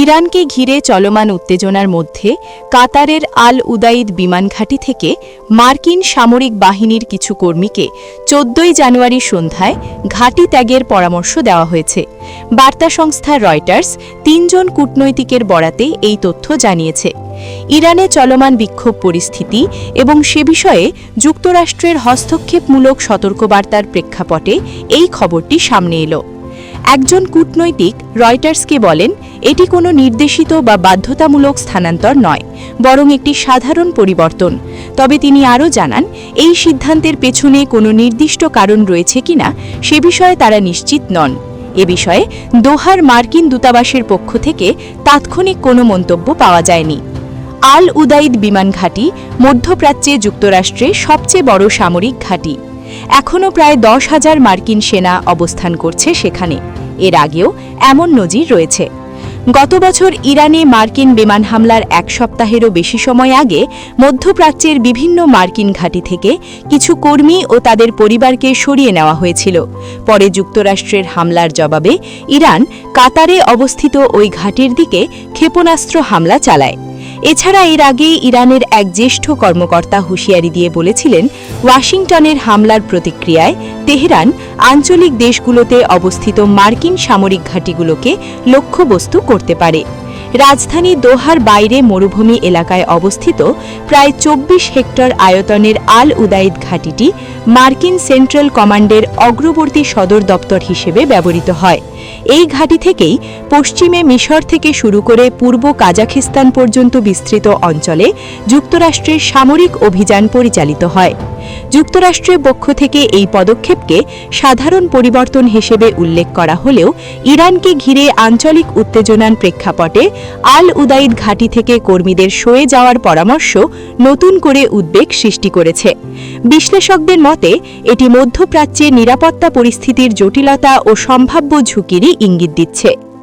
ইরানকে ঘিরে চলমান উত্তেজনার মধ্যে কাতারের আল উদাইদ বিমান ঘাঁটি থেকে মার্কিন সামরিক বাহিনীর কিছু কর্মীকে ১৪ জানুয়ারি সন্ধ্যায় ঘাঁটি ত্যাগের পরামর্শ দেওয়া হয়েছে। বার্তা সংস্থা রয়টার্স ৩ জন কূটনৈতিকের বরাতে এই তথ্য জানিয়েছে। ইরানে চলমান বিক্ষোভ পরিস্থিতি এবং সে বিষয়ে যুক্তরাষ্ট্রের হস্তক্ষেপমূলক সতর্কবার্তার প্রেক্ষাপটে এই খবরটি সামনে এলো। একজন কূটনৈতিক রয়টার্সকে বলেন, এটি কোনো নির্দেশিত বা বাধ্যতামূলক স্থানান্তর নয়, বরং একটি সাধারণ পরিবর্তন। তবে তিনি আরও জানান, এই সিদ্ধান্তের পেছনে কোনো নির্দিষ্ট কারণ রয়েছে কিনা সে বিষয়ে তারা নিশ্চিত নন। এ বিষয়ে দোহার মার্কিন দূতাবাসের পক্ষ থেকে তাৎক্ষণিক কোনো মন্তব্য পাওয়া যায়নি। আল উদাইদ বিমান ঘাঁটি মধ্যপ্রাচ্যে যুক্তরাষ্ট্রে সবচেয়ে বড় সামরিক ঘাঁটি। এখনও প্রায় ১০,০০০ মার্কিন সেনা অবস্থান করছে সেখানে। এর আগেও এমন নজির রয়েছে। গত বছর ইরানে মার্কিন বিমান হামলার এক সপ্তাহেরও বেশি সময় আগে মধ্যপ্রাচ্যের বিভিন্ন মার্কিন ঘাঁটি থেকে কিছু কর্মী ও তাদের পরিবারকে সরিয়ে নেওয়া হয়েছিল। পরে যুক্তরাষ্ট্রের হামলার জবাবে ইরান কাতারে অবস্থিত ওই ঘাঁটির দিকে ক্ষেপণাস্ত্র হামলা চালায়। এছাড়া এর আগে ইরানের এক জ্যেষ্ঠ কর্মকর্তা হুঁশিয়ারি দিয়ে বলেছিলেন, ওয়াশিংটনের হামলার প্রতিক্রিয়ায় তেহরান আঞ্চলিক দেশগুলোতে অবস্থিত মার্কিন সামরিক ঘাঁটিগুলোকে লক্ষ্যবস্তু করতে পারে। রাজধানী দোহার বাইরে মরুভূমি এলাকায় অবস্থিত প্রায় ২৪ হেক্টর আয়তনের আল উদাইদ ঘাঁটিটি মার্কিন সেন্ট্রাল কমান্ডের অগ্রবর্তী সদর দপ্তর হিসেবে ব্যবহৃত হয়। এই ঘাঁটি থেকেই পশ্চিমে মিশর থেকে শুরু করে পূর্ব কাজাখিস্তান পর্যন্ত বিস্তৃত অঞ্চলে যুক্তরাষ্ট্রের সামরিক অভিযান পরিচালিত হয়। যুক্তরাষ্ট্রের পক্ষ থেকে এই পদক্ষেপকে সাধারণ পরিবর্তন হিসেবে উল্লেখ করা হলেও ইরানকে ঘিরে আঞ্চলিক উত্তেজনার প্রেক্ষাপটে আল উদাইদ ঘাঁটি থেকে কর্মীদের সরে যাওয়ার পরামর্শ নতুন করে উদ্বেগ সৃষ্টি করেছে। বিশ্লেষকদের মতে এটি মধ্যপ্রাচ্যে নিরাপত্তা পরিস্থিতির জটিলতা ও সম্ভাব্য ঝুঁকিরই ইঙ্গিত দিচ্ছে।